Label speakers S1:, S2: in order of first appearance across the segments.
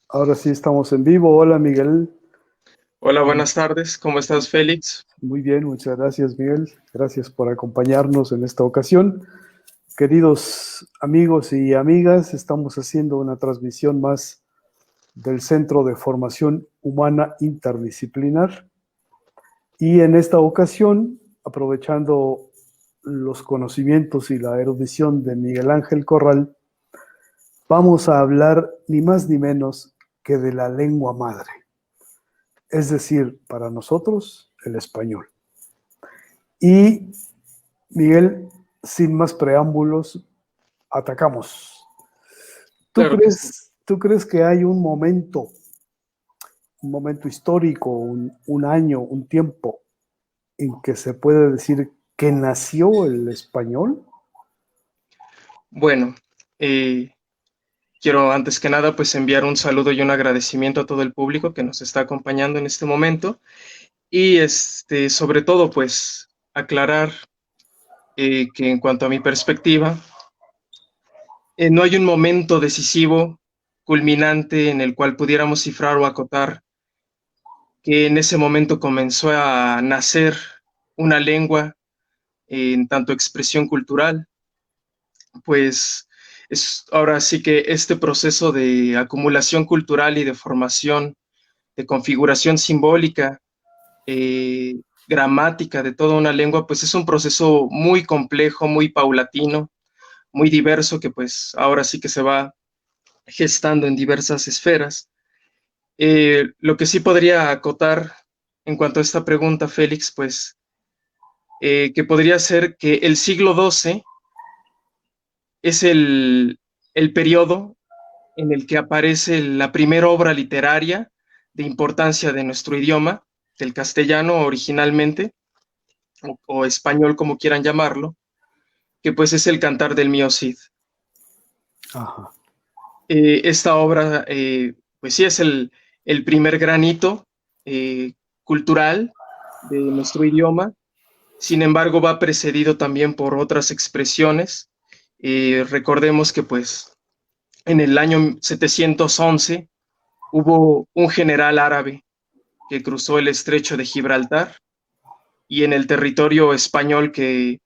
S1: Ahora sí estamos en vivo. Hola Miguel.
S2: Hola, buenas tardes. ¿Cómo estás, Félix?
S1: Muy bien, muchas gracias Miguel. Gracias por acompañarnos en esta ocasión. Queridos amigos y amigas, estamos haciendo una transmisión más del Centro de Formación Humana Interdisciplinar y en esta ocasión, aprovechando los conocimientos y la erudición de Miguel Ángel Corral, vamos a hablar ni más ni menos que de la lengua madre. Es decir, para nosotros, el español. Y, Miguel, sin más preámbulos, atacamos.
S2: Claro que sí.
S1: ¿Tú crees que hay un momento histórico, un año, un tiempo en que se puede decir que nació el español?
S2: Bueno, eh, quiero antes que nada pues enviar un saludo y un agradecimiento a todo el público que nos está acompañando en este momento y sobre todo pues aclarar que en cuanto a mi perspectiva, no hay un momento decisivo, culminante en el cual pudiéramos cifrar o acotar que en ese momento comenzó a nacer una lengua en tanto expresión cultural. Pues es ahora sí que este proceso de acumulación cultural y de formación, de configuración simbólica, gramática de toda una lengua, pues es un proceso muy complejo, muy paulatino, muy diverso, que pues ahora sí que se va gestando en diversas esferas. Lo que sí podría acotar en cuanto a esta pregunta, Félix, pues que podría ser que el siglo XII es el periodo en el que aparece la primera obra literaria de importancia de nuestro idioma, del castellano originalmente, o español como quieran llamarlo, que pues es el Cantar del Mío Cid.
S1: Ajá.
S2: Esta obra, pues sí, es el primer granito cultural de nuestro idioma. Sin embargo, va precedido también por otras expresiones. Recordemos que pues en el año 711 hubo un general árabe que cruzó el estrecho de Gibraltar y en el territorio español que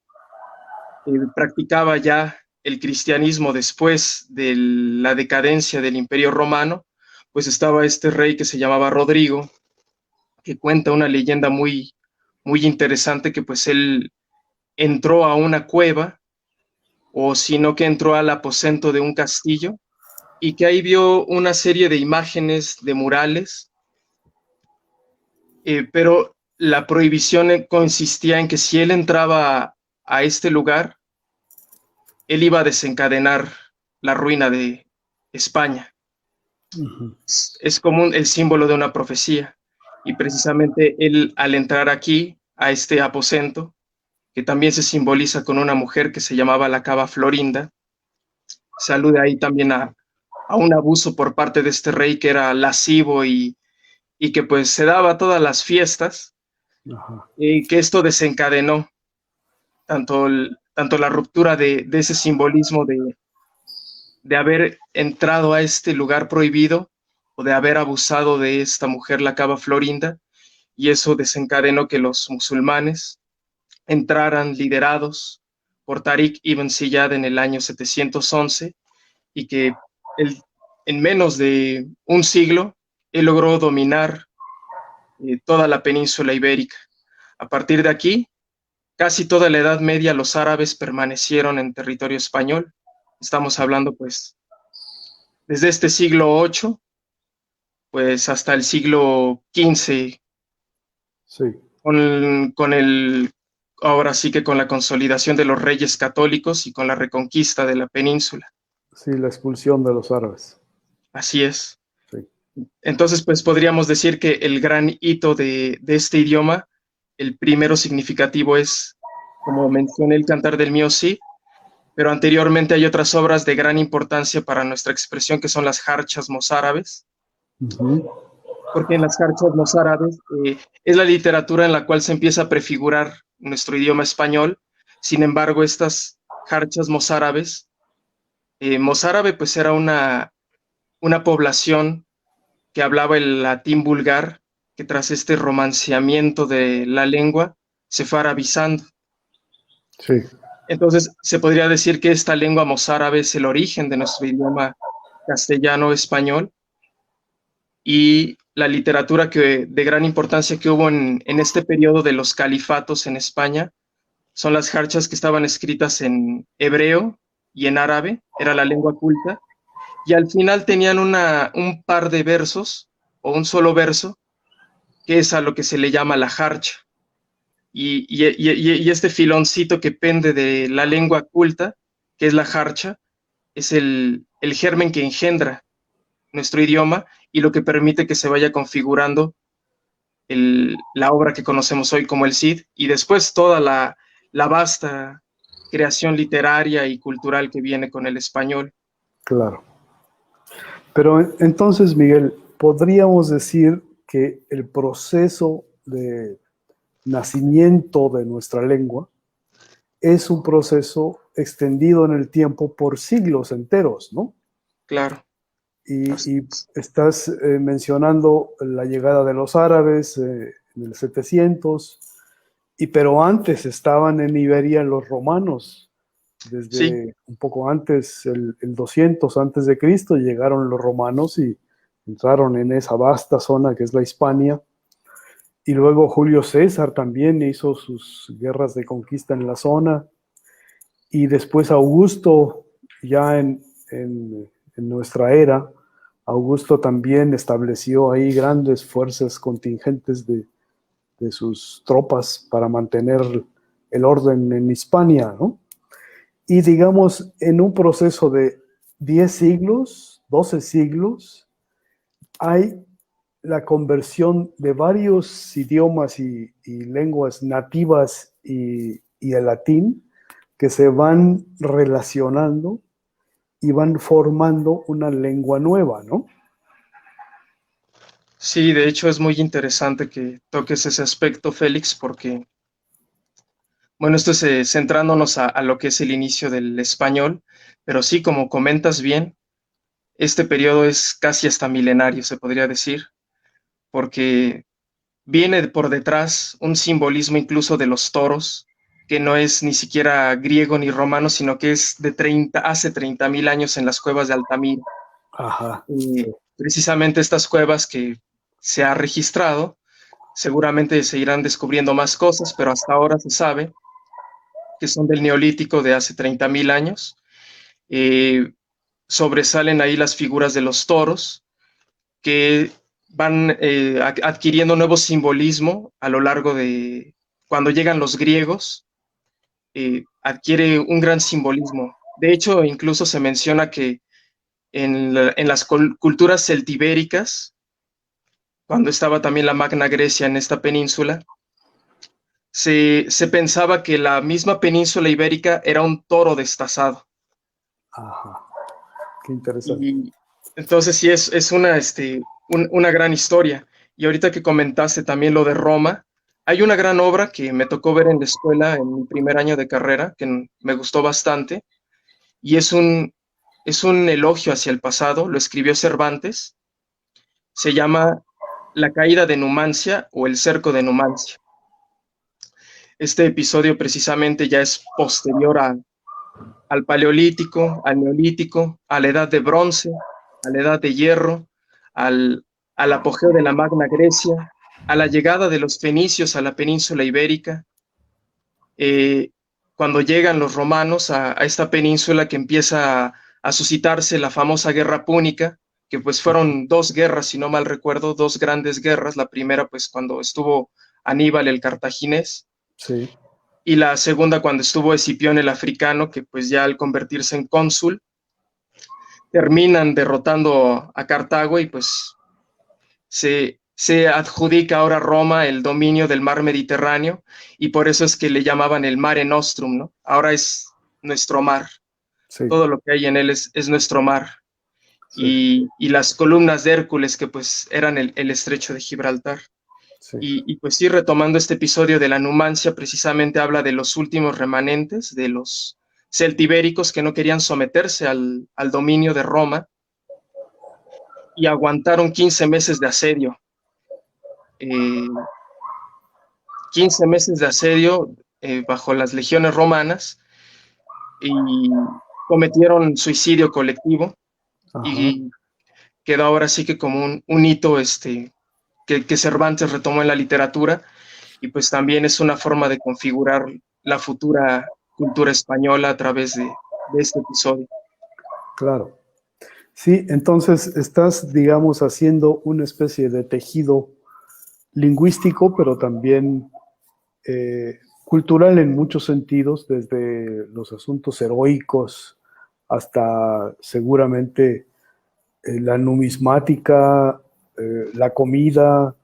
S2: practicaba ya el cristianismo después de la decadencia del Imperio Romano, pues estaba este rey que se llamaba Rodrigo, que cuenta una leyenda muy, muy interesante que pues él entró a una cueva, o si no que entró al aposento de un castillo, y que ahí vio una serie de imágenes de murales, pero la prohibición consistía en que si él entraba a este lugar, él iba a desencadenar la ruina de España.
S1: Uh-huh.
S2: Es como el símbolo de una profecía. Y precisamente él, al entrar aquí, a este aposento, que también se simboliza con una mujer que se llamaba la Cava Florinda, se alude ahí también a un abuso por parte de este rey que era lascivo y que pues se daba todas las fiestas,
S1: Ajá.
S2: y que esto desencadenó tanto la ruptura de ese simbolismo de haber entrado a este lugar prohibido o de haber abusado de esta mujer, la Cava Florinda, y eso desencadenó que los musulmanes entraran liderados por Tariq ibn Ziyad en el año 711 y que él, en menos de un siglo él logró dominar toda la península ibérica. A partir de aquí, casi toda la Edad Media los árabes permanecieron en territorio español. Estamos hablando pues desde este siglo VIII pues hasta el siglo XV,
S1: Sí,
S2: ahora sí que con la consolidación de los reyes católicos y con la reconquista de la península.
S1: sí, la expulsión de los árabes.
S2: Así es.
S1: Sí.
S2: Entonces, pues podríamos decir que el gran hito de este idioma, el primero significativo es, como mencioné, el Cantar del Mío Cid, pero anteriormente hay otras obras de gran importancia para nuestra expresión que son las jarchas mozárabes,
S1: Uh-huh.
S2: porque en las jarchas mozárabes es la literatura en la cual se empieza a prefigurar nuestro idioma español. Sin embargo, estas jarchas mozárabes, mozárabe pues era una población que hablaba el latín vulgar, que tras este romanceamiento de la lengua se fue arabizando.
S1: Sí,
S2: Entonces, se podría decir que esta lengua mozárabe es el origen de nuestro idioma castellano-español, y la literatura de gran importancia que hubo en este periodo de los califatos en España son las jarchas que estaban escritas en hebreo y en árabe, era la lengua culta, y al final tenían un par de versos o un solo verso, que es a lo que se le llama la jarcha. Y este filoncito que pende de la lengua culta, que es la jarcha, es el germen que engendra nuestro idioma y lo que permite que se vaya configurando la obra que conocemos hoy como el Cid, y después toda la vasta creación literaria y cultural que viene con el español.
S1: claro. Pero entonces, Miguel, podríamos decir que el proceso de nacimiento de nuestra lengua es un proceso extendido en el tiempo por siglos enteros, ¿no?
S2: Claro.
S1: Y estás mencionando la llegada de los árabes en el 700, pero antes estaban en Iberia los romanos.
S2: Sí,
S1: Desde un poco antes, el 200 antes de Cristo, llegaron los romanos y entraron en esa vasta zona que es la Hispania. Y luego Julio César también hizo sus guerras de conquista en la zona. Y después Augusto, ya en nuestra era, Augusto también estableció ahí grandes fuerzas contingentes de sus tropas para mantener el orden en Hispania, ¿no? Y digamos, en un proceso de 10 siglos, 12 siglos, hay la conversión de varios idiomas y lenguas nativas y el latín que se van relacionando y van formando una lengua nueva, ¿no?
S2: sí, de hecho es muy interesante que toques ese aspecto, Félix, porque, bueno, esto es centrándonos a lo que es el inicio del español, pero sí, como comentas bien, este periodo es casi hasta milenario, se podría decir, porque viene por detrás un simbolismo incluso de los toros, que no es ni siquiera griego ni romano, sino que es de hace 30.000 años en las cuevas de Altamira.
S1: Ajá,
S2: Y
S1: sí,
S2: precisamente estas cuevas que se ha registrado, seguramente se irán descubriendo más cosas, pero hasta ahora se sabe que son del Neolítico de hace 30.000 años. Eh, Sobresalen ahí las figuras de los toros, que van adquiriendo nuevo simbolismo a lo largo de cuando llegan los griegos, adquiere un gran simbolismo. De hecho, incluso se menciona que en las culturas celtibéricas, cuando estaba también la Magna Grecia en esta península, se pensaba que la misma península ibérica era un toro destazado.
S1: ajá, qué interesante.
S2: Y entonces sí es una gran historia. Y ahorita que comentaste también lo de Roma, hay una gran obra que me tocó ver en la escuela en mi primer año de carrera, que me gustó bastante, y es un elogio hacia el pasado, lo escribió Cervantes, se llama La caída de Numancia o el cerco de Numancia. Este episodio precisamente ya es posterior al Paleolítico, al Neolítico, a la Edad de Bronce, a la Edad de Hierro, al apogeo de la Magna Grecia, a la llegada de los fenicios a la península ibérica, eh, cuando llegan los romanos a esta península que empieza a suscitarse la famosa Guerra Púnica, que pues fueron dos guerras, si no mal recuerdo, dos grandes guerras. La primera pues cuando estuvo Aníbal el cartaginés,
S1: Sí,
S2: y la segunda cuando estuvo Escipión el africano, que pues ya al convertirse en cónsul, terminan derrotando a Cartago, y pues se adjudica ahora a Roma el dominio del mar Mediterráneo, y por eso es que le llamaban el Mare Nostrum, ¿no? Ahora es nuestro mar,
S1: sí,
S2: todo lo que hay en él es nuestro mar.
S1: sí,
S2: Y las columnas de Hércules, que pues eran el estrecho de Gibraltar.
S1: sí.
S2: Y pues sí, retomando este episodio de la Numancia, precisamente habla de los últimos remanentes de los celtibéricos que no querían someterse al dominio de Roma, y aguantaron 15 meses de asedio. 15 meses de asedio bajo las legiones romanas, y cometieron suicidio colectivo.
S1: Ajá.
S2: Y quedó ahora sí que como un hito que Cervantes retomó en la literatura, y pues también es una forma de configurar la futura cultura española a través de este episodio.
S1: Claro. Sí, entonces estás, digamos, haciendo una especie de tejido lingüístico, pero también cultural en muchos sentidos, desde los asuntos heroicos hasta seguramente la numismática, la comida,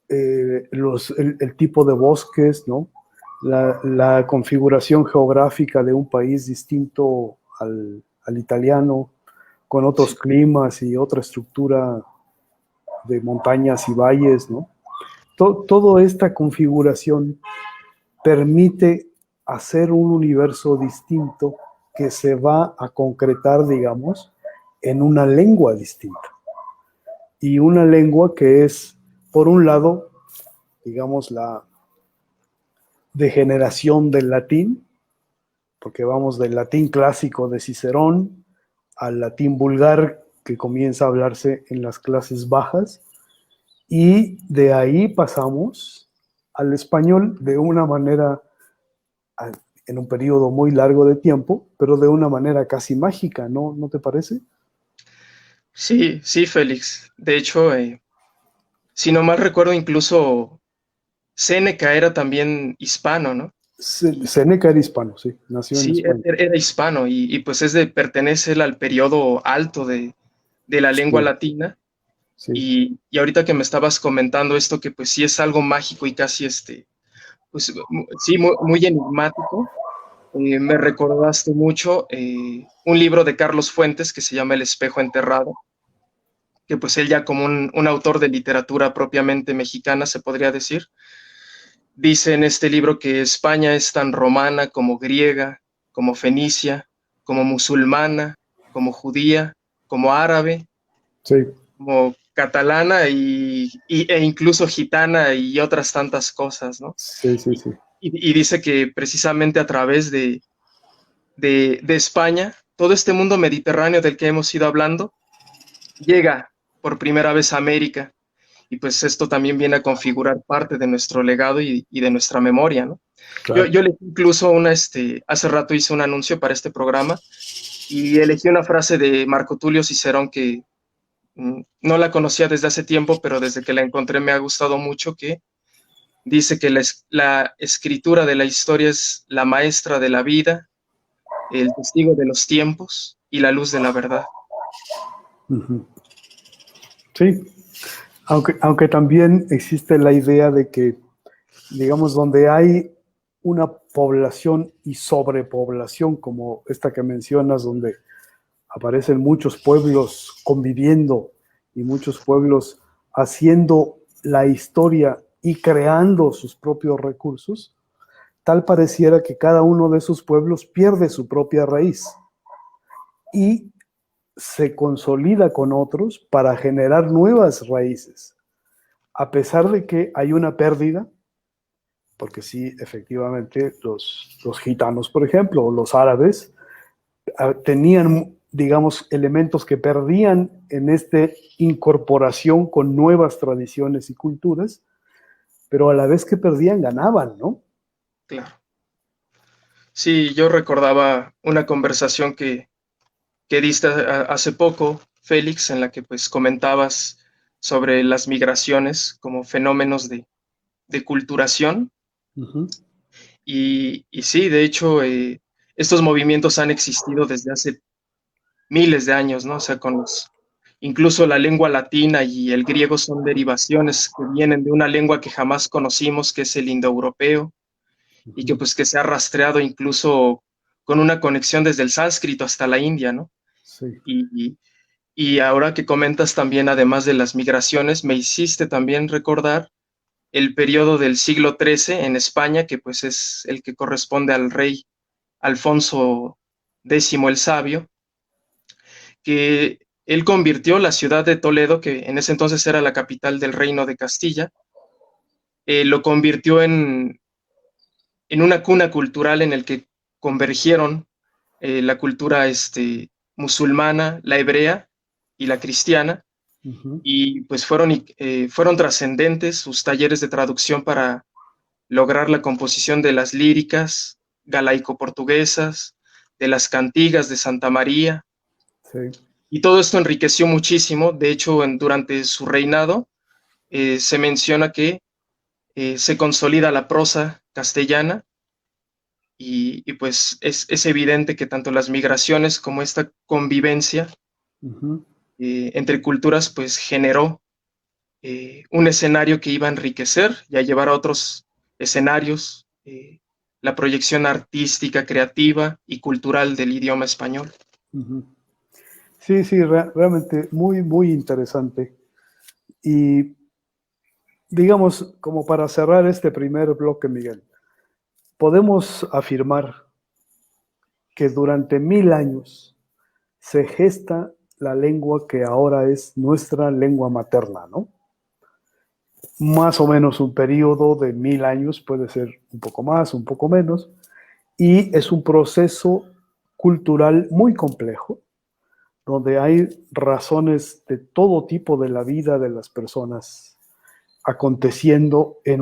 S1: el tipo de bosques, ¿no? La configuración geográfica de un país distinto al italiano, con otros
S2: Sí.
S1: climas y otra estructura de montañas y valles, ¿no? Toda esta configuración permite hacer un universo distinto que se va a concretar, digamos, en una lengua distinta. Y una lengua que es, por un lado, digamos, la degeneración del latín, porque vamos del latín clásico de Cicerón al latín vulgar que comienza a hablarse en las clases bajas, y de ahí pasamos al español de una manera, en un periodo muy largo de tiempo, pero de una manera casi mágica, ¿no? ¿No te parece?
S2: Sí, sí, Félix. De hecho, si no mal recuerdo, incluso Séneca era también hispano, ¿no? Y
S1: Séneca era hispano, sí, nació en
S2: sí,
S1: España.
S2: era hispano, y pues pertenece él al periodo alto de la lengua
S1: Sí,
S2: latina.
S1: sí.
S2: Y ahorita que me estabas comentando esto, que pues sí es algo mágico y casi pues sí, muy enigmático, me recordaste mucho un libro de Carlos Fuentes que se llama El espejo enterrado, que pues él ya como un autor de literatura propiamente mexicana, se podría decir, dice en este libro que España es tan romana como griega, como fenicia, como musulmana, como judía, como árabe,
S1: Sí,
S2: como catalana e incluso gitana y otras tantas cosas, ¿no?
S1: sí, sí,
S2: Y,
S1: sí.
S2: y dice que precisamente a través de España, todo este mundo mediterráneo del que hemos ido hablando, llega por primera vez a América, y pues esto también viene a configurar parte de nuestro legado y de nuestra memoria, ¿no?
S1: Claro.
S2: Yo elegí incluso hace rato hice un anuncio para este programa, y elegí una frase de Marco Tulio Cicerón que no la conocía desde hace tiempo, pero desde que la encontré me ha gustado mucho, que dice que la escritura de la historia es la maestra de la vida, el testigo de los tiempos y la luz de la verdad.
S1: Ujú. Sí, aunque también existe la idea de que, digamos, donde hay una población y sobrepoblación, como esta que mencionas, donde aparecen muchos pueblos conviviendo y muchos pueblos haciendo la historia y creando sus propios recursos, tal pareciera que cada uno de esos pueblos pierde su propia raíz y se consolida con otros para generar nuevas raíces, a pesar de que hay una pérdida, porque sí, efectivamente, los gitanos, por ejemplo, o los árabes, tenían, digamos, elementos que perdían en esta incorporación con nuevas tradiciones y culturas, pero a la vez que perdían, ganaban, ¿no?
S2: Claro. Sí, yo recordaba una conversación que diste hace poco, Félix, en la que pues comentabas sobre las migraciones como fenómenos de culturación.
S1: Uh-huh.
S2: Y sí, de hecho, estos movimientos han existido desde hace miles de años, ¿no? O sea, incluso la lengua latina y el griego son derivaciones que vienen de una lengua que jamás conocimos, que es el indoeuropeo, y que
S1: Uh-huh.
S2: pues que se ha rastreado incluso con una conexión desde el sánscrito hasta la India, ¿no?
S1: Sí.
S2: Y, y ahora que comentas también, además de las migraciones, me hiciste también recordar el periodo del siglo XIII en España, que pues es el que corresponde al rey Alfonso X el Sabio, que él convirtió la ciudad de Toledo, que en ese entonces era la capital del reino de Castilla, lo convirtió en una cuna cultural en el que convergieron la cultura musulmana, la hebrea y la cristiana,
S1: Ujú.
S2: y pues fueron trascendentes sus talleres de traducción para lograr la composición de las líricas galaico-portuguesas, de las cantigas de Santa María,
S1: Sí.
S2: y todo esto enriqueció muchísimo. De hecho, durante su reinado se menciona que se consolida la prosa castellana y pues es evidente que tanto las migraciones como esta convivencia
S1: Ujú.
S2: entre culturas pues generó un escenario que iba a enriquecer y a llevar a otros escenarios la proyección artística, creativa y cultural del idioma español.
S1: Ujú. Sí, sí, realmente muy, muy interesante. Y digamos, como para cerrar este primer bloque, Miguel, podemos afirmar que durante 1000 años se gesta la lengua que ahora es nuestra lengua materna, ¿no? Más o menos un periodo de 1000 años, puede ser un poco más, un poco menos, y es un proceso cultural muy complejo, donde hay razones de todo tipo de la vida de las personas aconteciendo en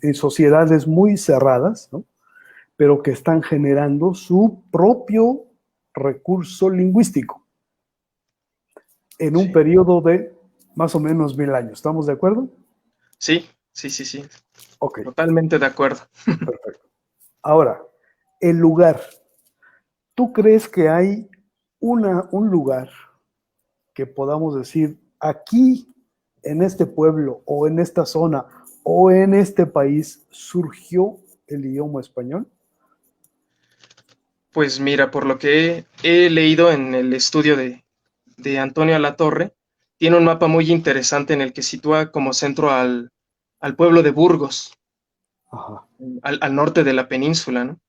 S1: en sociedades muy cerradas, ¿no? Pero que están generando su propio recurso lingüístico en un
S2: Sí,
S1: periodo de más o menos 1000 años. ¿Estamos de acuerdo?
S2: sí, sí, sí, sí,
S1: Ok,
S2: totalmente de acuerdo.
S1: perfecto. Ahora, el lugar. ¿Tú crees que hay un lugar que podamos decir aquí, en este pueblo o en esta zona o en este país, surgió el idioma español?
S2: Pues mira, por lo que he leído en el estudio de Antonio Alatorre, tiene un mapa muy interesante en el que sitúa como centro al pueblo de Burgos,
S1: Ajá,
S2: al norte de la península, ¿no?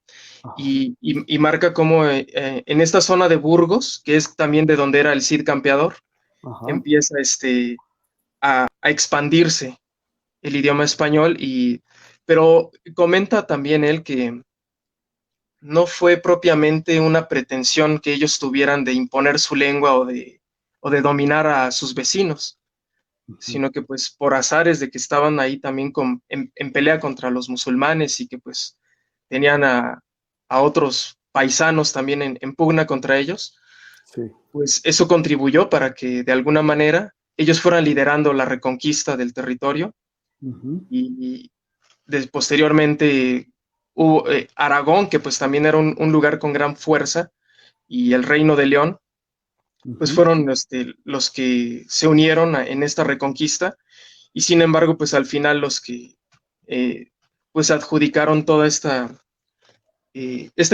S1: ajá,
S2: Y marca como en esta zona de Burgos, que es también de donde era el Cid Campeador,
S1: ajá.
S2: empieza a expandirse el idioma español, pero comenta también él que no fue propiamente una pretensión que ellos tuvieran de imponer su lengua o de dominar a sus vecinos,
S1: Ujú.
S2: sino que pues por azares de que estaban ahí también en pelea contra los musulmanes y que pues tenían a otros paisanos también en pugna contra ellos,
S1: Sí.
S2: pues eso contribuyó para que de alguna manera ellos fueran liderando la reconquista del territorio
S1: Ujú,
S2: y posteriormente hubo Aragón, que pues también era un lugar con gran fuerza, y el Reino de León, pues
S1: ujú.
S2: fueron los que se unieron en esta reconquista, y sin embargo, pues al final los que pues adjudicaron toda esta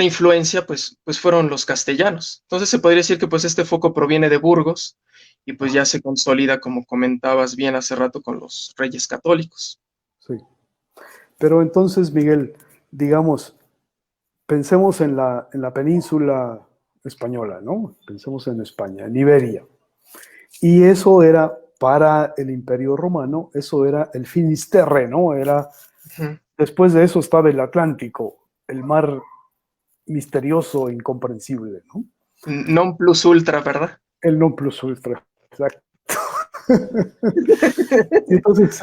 S2: influencia, pues fueron los castellanos. Entonces se podría decir que pues este foco proviene de Burgos, y pues
S1: Ajá,
S2: ya se consolida, como comentabas bien hace rato, con los reyes católicos.
S1: sí. Pero entonces, Miguel, digamos, pensemos en la península española, ¿no? Pensemos en España, en Iberia. Y eso era para el Imperio Romano, eso era el Finisterre, ¿no? Era,
S2: Ujú.
S1: después de eso estaba el Atlántico, el mar misterioso e incomprensible, ¿no?
S2: Non plus ultra, ¿verdad?
S1: El non plus ultra, exacto. Y entonces,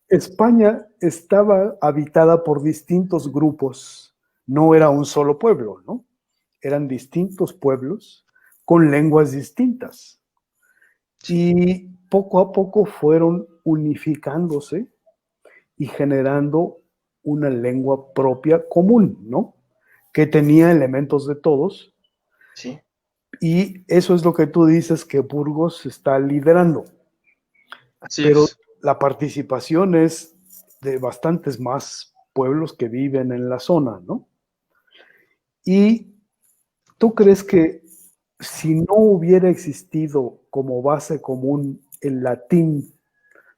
S1: España estaba habitada por distintos grupos, no era un solo pueblo, ¿no? Eran distintos pueblos con lenguas distintas.
S2: Sí,
S1: Y poco a poco fueron unificándose y generando una lengua propia común, ¿no? Que tenía elementos de todos.
S2: sí,
S1: Y eso es lo que tú dices que Burgos está liderando.
S2: así
S1: Pero
S2: es.
S1: la participación es de bastantes más pueblos que viven en la zona, ¿no? ¿Y tú crees que si no hubiera existido como base común el latín,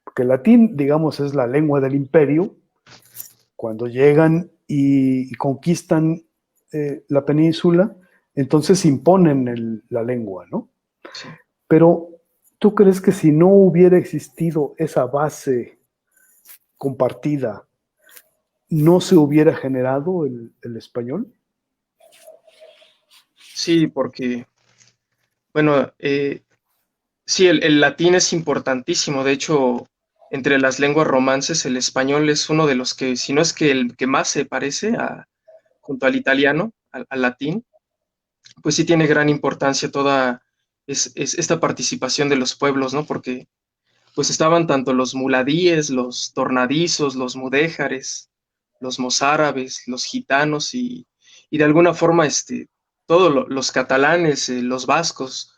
S1: porque el latín, digamos, es la lengua del imperio, cuando llegan y conquistan la península, entonces imponen la lengua, ¿no?
S2: Sí.
S1: Pero, ¿tú crees que si no hubiera existido esa base compartida, no se hubiera generado el español?
S2: Sí, porque, bueno, sí, el latín es importantísimo. De hecho, entre las lenguas romances, el español es uno de los que, si no es que el que más se parece junto al italiano, al latín, pues sí tiene gran importancia toda esta participación de los pueblos, ¿no? Porque pues estaban tanto los muladíes, los tornadizos, los mudéjares, los mozárabes, los gitanos y de alguna forma todos los catalanes, los vascos,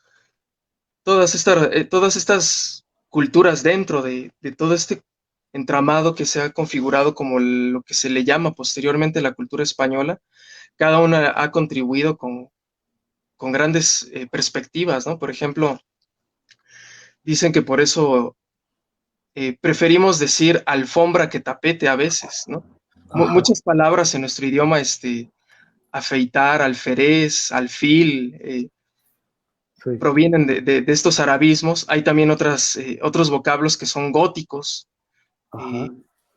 S2: todas estas culturas dentro de todo este entramado que se ha configurado como lo que se le llama posteriormente la cultura española, cada una ha contribuido con grandes perspectivas, ¿no? Por ejemplo, dicen que por eso preferimos decir alfombra que tapete a veces, ¿no?
S1: Ajá,
S2: Muchas palabras en nuestro idioma, afeitar, alférez, alfil,
S1: sí,
S2: provienen de estos arabismos. Hay también otros vocablos que son góticos,
S1: ajá,
S2: eh,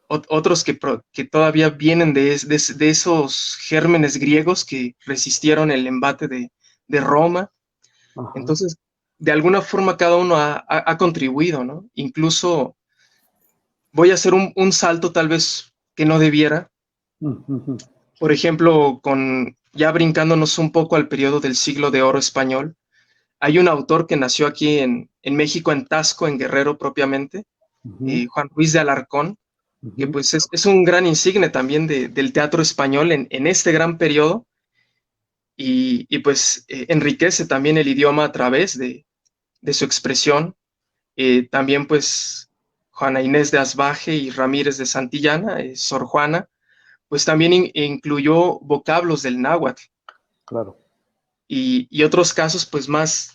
S2: otros que todavía vienen de esos gérmenes griegos que resistieron el embate de Roma.
S1: ajá.
S2: Entonces, de alguna forma cada uno ha contribuido, ¿no? Incluso voy a hacer un salto tal vez que no debiera.
S1: Ujú,
S2: Por ejemplo, ya brincándonos un poco al periodo del siglo de oro español, hay un autor que nació aquí en México, en Tasco, en Guerrero propiamente,
S1: ujú,
S2: Juan Ruiz de Alarcón, que
S1: ujú.
S2: pues es un gran insigne también del teatro español en este gran periodo y pues enriquece también el idioma a través de su expresión. También pues Juana Inés de Asbaje y Ramírez de Santillana, Sor Juana, pues también incluyó vocablos del náhuatl
S1: Claro.
S2: y otros casos pues más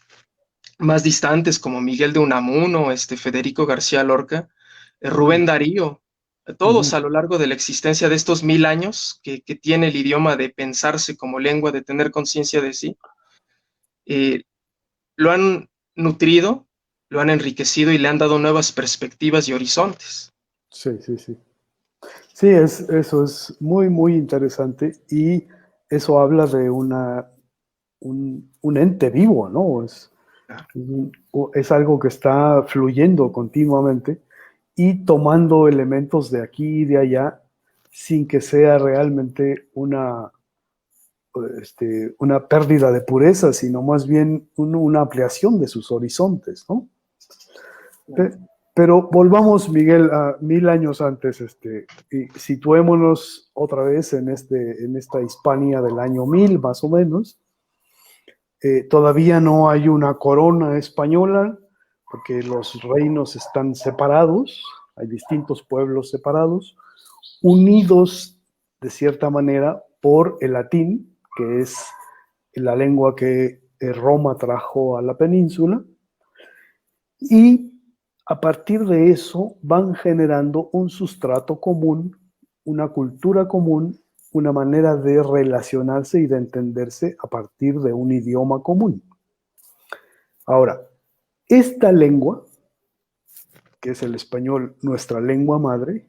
S2: distantes como Miguel de Unamuno, Federico García Lorca, Rubén Darío, todos
S1: Ujú.
S2: a lo largo de la existencia de estos 1000 años que tiene el idioma de pensarse como lengua, de tener conciencia de sí, eh, lo han nutrido, lo han enriquecido y le han dado nuevas perspectivas y horizontes.
S1: Sí, sí, sí. Sí, eso es muy, muy interesante y eso habla de un ente vivo, ¿no? Es algo que está fluyendo continuamente y tomando elementos de aquí y de allá sin que sea realmente una pérdida de pureza, sino más bien una ampliación de sus horizontes, ¿no? Pe- Pero volvamos, Miguel, a 1000 años antes, y situémonos otra vez en esta Hispania del año 1000, más o menos. Todavía no hay una corona española, porque los reinos están separados, hay distintos pueblos separados, unidos de cierta manera por el latín, que es la lengua que Roma trajo a la península, y a partir de eso van generando un sustrato común, una cultura común, una manera de relacionarse y de entenderse a partir de un idioma común. Ahora, esta lengua, que es el español, nuestra lengua madre,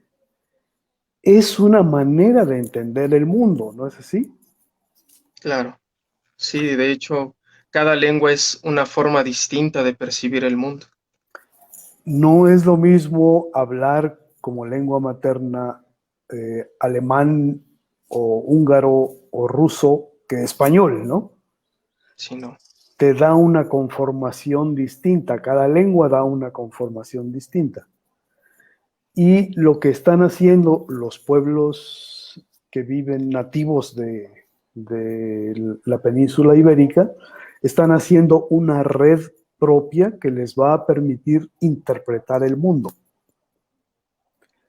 S1: es una manera de entender el mundo, ¿no es así?
S2: Claro, sí, de hecho, cada lengua es una forma distinta de percibir el mundo.
S1: No es lo mismo hablar como lengua materna alemán o húngaro o ruso que español, ¿no?
S2: Sí, no,
S1: Te da una conformación distinta, cada lengua da una conformación distinta. Y lo que están haciendo los pueblos que viven nativos de la península ibérica, están haciendo una red propia que les va a permitir interpretar el mundo.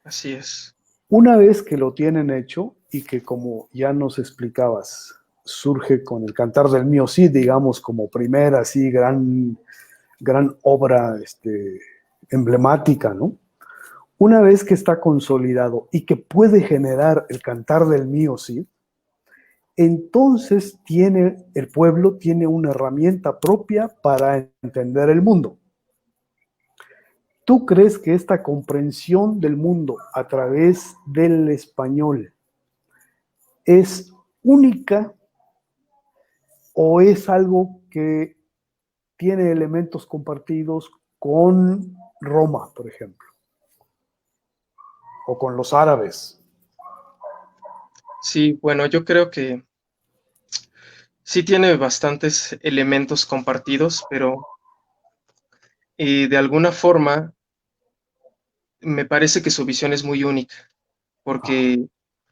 S2: así es.
S1: Una vez que lo tienen hecho y que, como ya nos explicabas, surge con el Cantar del Mío Cid, digamos, como primera así gran obra emblemática, ¿no? Una vez que está consolidado y que puede generar el Cantar del Mío Cid, entonces el pueblo tiene una herramienta propia para entender el mundo. ¿Tú crees que esta comprensión del mundo a través del español es única o es algo que tiene elementos compartidos con Roma, por ejemplo, o con los árabes?
S2: Sí, bueno, yo creo que sí tiene bastantes elementos compartidos, pero de alguna forma me parece que su visión es muy única, porque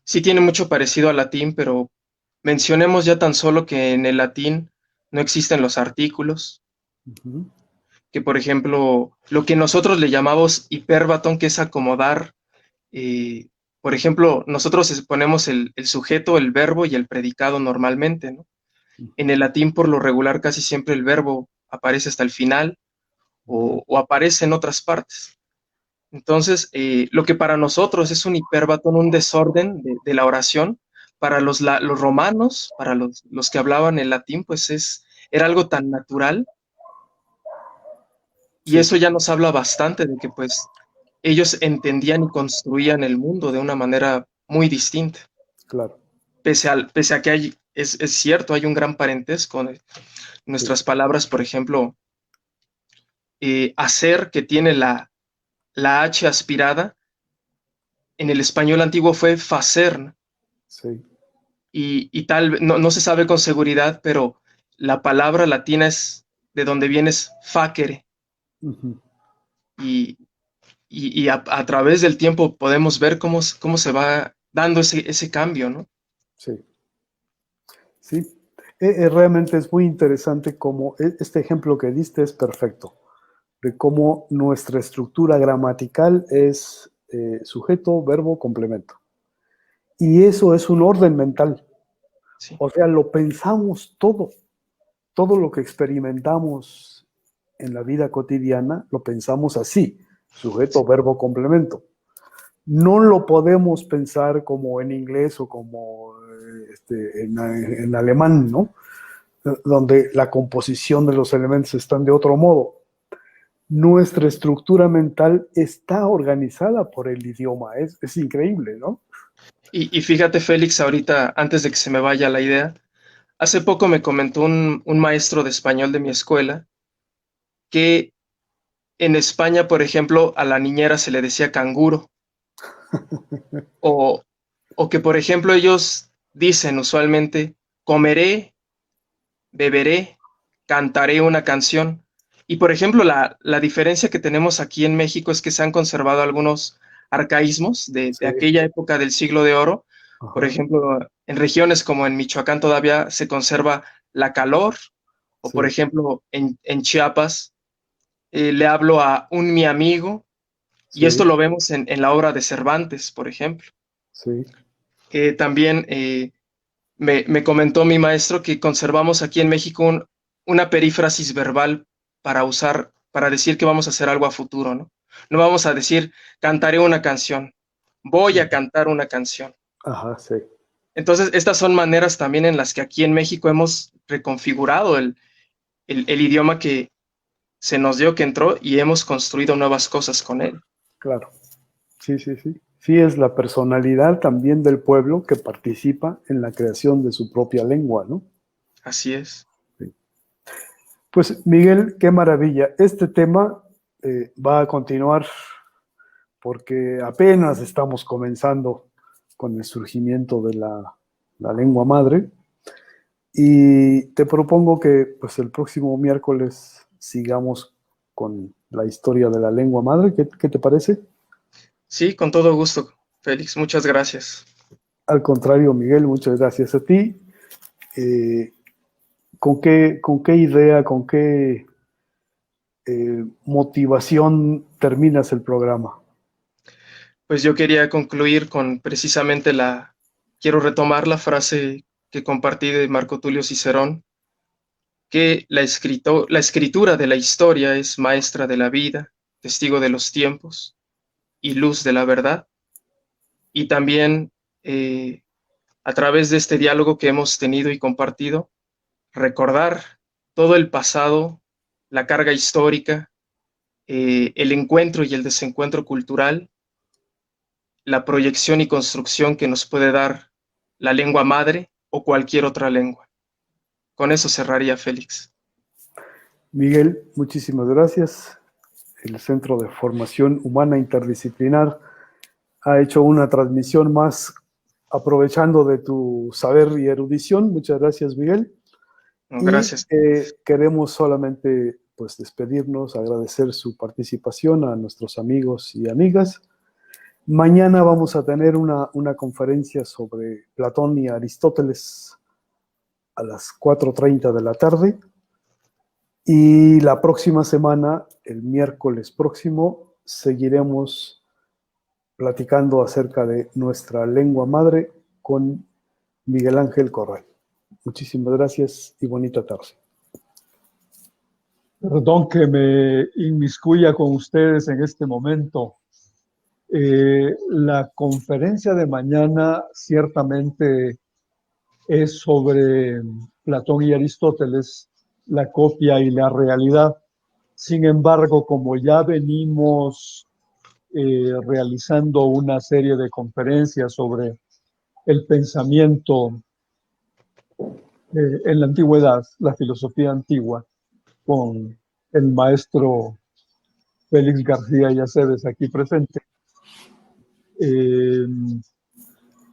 S2: sí tiene mucho parecido al latín, pero mencionemos ya tan solo que en el latín no existen los artículos,
S1: Uh-huh.
S2: que por ejemplo, lo que nosotros le llamamos hipérbaton, que es acomodar, eh, por ejemplo, nosotros ponemos el sujeto, el verbo y el predicado normalmente, ¿no? En el latín, por lo regular, casi siempre el verbo aparece hasta el final o aparece en otras partes. Entonces, lo que para nosotros es un hipérbaton, un desorden de la oración, para los romanos, para los que hablaban el latín, pues era algo tan natural, y
S1: Sí,
S2: eso ya nos habla bastante de que pues ellos entendían y construían el mundo de una manera muy distinta,
S1: claro.
S2: pese a que es cierto, hay un gran parentesco de
S1: Sí,
S2: nuestras palabras, por ejemplo, hacer, que tiene la H aspirada, en el español antiguo fue facer,
S1: sí.
S2: y tal, no se sabe con seguridad, pero la palabra latina es de donde viene es facere,
S1: Uh-huh.
S2: y, y a través del tiempo podemos ver cómo se va dando ese cambio, ¿no?
S1: Sí, sí. Realmente es muy interesante cómo este ejemplo que diste es perfecto, de cómo nuestra estructura gramatical es sujeto, verbo, complemento. Y eso es un orden mental.
S2: Sí,
S1: O sea, lo pensamos todo lo que experimentamos en la vida cotidiana, lo pensamos así, sujeto,
S2: sí,
S1: verbo, complemento. No lo podemos pensar como en inglés o como en alemán, ¿no? Donde la composición de los elementos están de otro modo. Nuestra estructura mental está organizada por el idioma, es increíble, ¿no?
S2: y fíjate, Félix, ahorita, antes de que se me vaya la idea, hace poco me comentó un maestro de español de mi escuela que en España, por ejemplo, a la niñera se le decía canguro, o, o que, por ejemplo, ellos dicen usualmente, comeré, beberé, cantaré una canción. Y, por ejemplo, la diferencia que tenemos aquí en México es que se han conservado algunos arcaísmos de
S1: Sí,
S2: aquella época del siglo de oro. Por
S1: ajá,
S2: ejemplo, en regiones como en Michoacán todavía se conserva la calor, o por
S1: sí,
S2: ejemplo, en Chiapas, le hablo a un mi amigo, y esto
S1: sí,
S2: lo vemos en la obra de Cervantes, por ejemplo.
S1: sí,
S2: También me comentó mi maestro que conservamos aquí en México una perífrasis verbal para usar, para decir que vamos a hacer algo a futuro, ¿no? No vamos a decir, cantaré una canción, voy a cantar una canción.
S1: ajá, sí,
S2: Entonces, estas son maneras también en las que aquí en México hemos reconfigurado el idioma que se nos dio, que entró, y hemos construido nuevas cosas con él.
S1: claro. Sí, sí, sí. Sí, es la personalidad también del pueblo que participa en la creación de su propia lengua, ¿no?
S2: Así es.
S1: Sí. Pues Miguel, qué maravilla. Este tema va a continuar porque apenas estamos comenzando con el surgimiento de la lengua madre y te propongo que pues el próximo miércoles sigamos con la historia de la lengua madre. ¿Qué te parece?
S2: Sí, con todo gusto, Félix. Muchas gracias.
S1: Al contrario, Miguel, muchas gracias a ti. Eh, ¿con qué idea, con qué motivación terminas el programa?
S2: Pues yo quería concluir con precisamente quiero retomar la frase que compartí de Marco Tulio Cicerón, que la escritura de la historia es maestra de la vida, testigo de los tiempos y luz de la verdad. Y también, eh, a través de este diálogo que hemos tenido y compartido, recordar todo el pasado, la carga histórica, el encuentro y el desencuentro cultural, la proyección y construcción que nos puede dar la lengua madre o cualquier otra lengua. Con eso cerraría, Félix.
S1: Miguel, muchísimas gracias. El Centro de Formación Humana Interdisciplinar ha hecho una transmisión más aprovechando de tu saber y erudición. Muchas gracias, Miguel.
S2: Gracias.
S1: Y queremos solamente pues, despedirnos, agradecer su participación a nuestros amigos y amigas. Mañana vamos a tener una conferencia sobre Platón y Aristóteles a las 4:30 de la tarde. Y la próxima semana, el miércoles próximo, seguiremos platicando acerca de nuestra lengua madre con Miguel Ángel Corral. Muchísimas gracias y bonita tarde.
S3: Perdón que me inmiscuya con ustedes en este momento. La conferencia de mañana ciertamente es sobre Platón y Aristóteles, la copia y la realidad. Sin embargo, como ya venimos realizando una serie de conferencias sobre el pensamiento en la antigüedad, la filosofía antigua, con el maestro Félix García Yaceres aquí presente.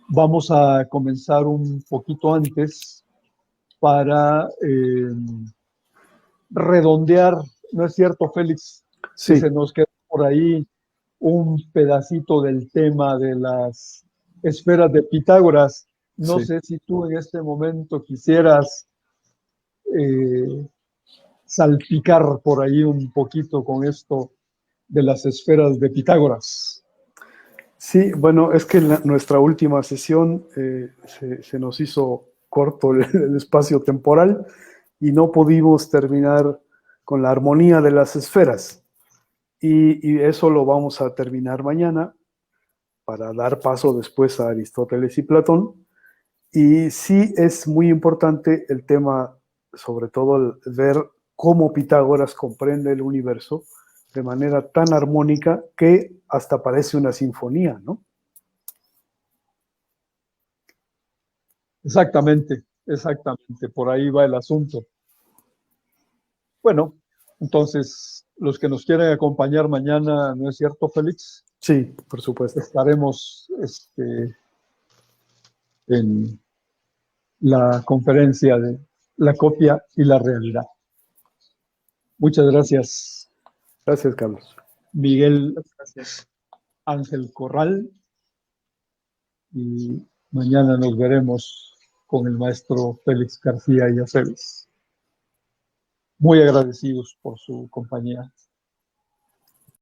S3: Vamos a comenzar un poquito antes para redondear, ¿no es cierto, Félix?
S1: Sí.
S3: Que se nos quedó por ahí un pedacito del tema de las esferas de Pitágoras. No sé si tú en este momento quisieras salpicar por ahí un poquito con esto de las esferas de Pitágoras.
S1: Sí, bueno, es que en nuestra última sesión se nos hizo corto el espacio temporal y no pudimos terminar con la armonía de las esferas. Y eso lo vamos a terminar mañana para dar paso después a Aristóteles y Platón. Y sí es muy importante el tema, sobre todo el ver cómo Pitágoras comprende el universo de manera tan armónica que hasta parece una sinfonía, ¿no?
S3: Exactamente, por ahí va el asunto. Bueno, entonces, los que nos quieren acompañar mañana, ¿no es cierto, Félix?
S1: Sí, por supuesto.
S3: Estaremos en la conferencia de la copia y la realidad. Muchas gracias.
S1: Gracias, Carlos.
S3: Miguel
S2: Gracias.
S3: Ángel Corral. Y mañana nos veremos con el maestro Félix García Yaceres. Muy agradecidos por su compañía.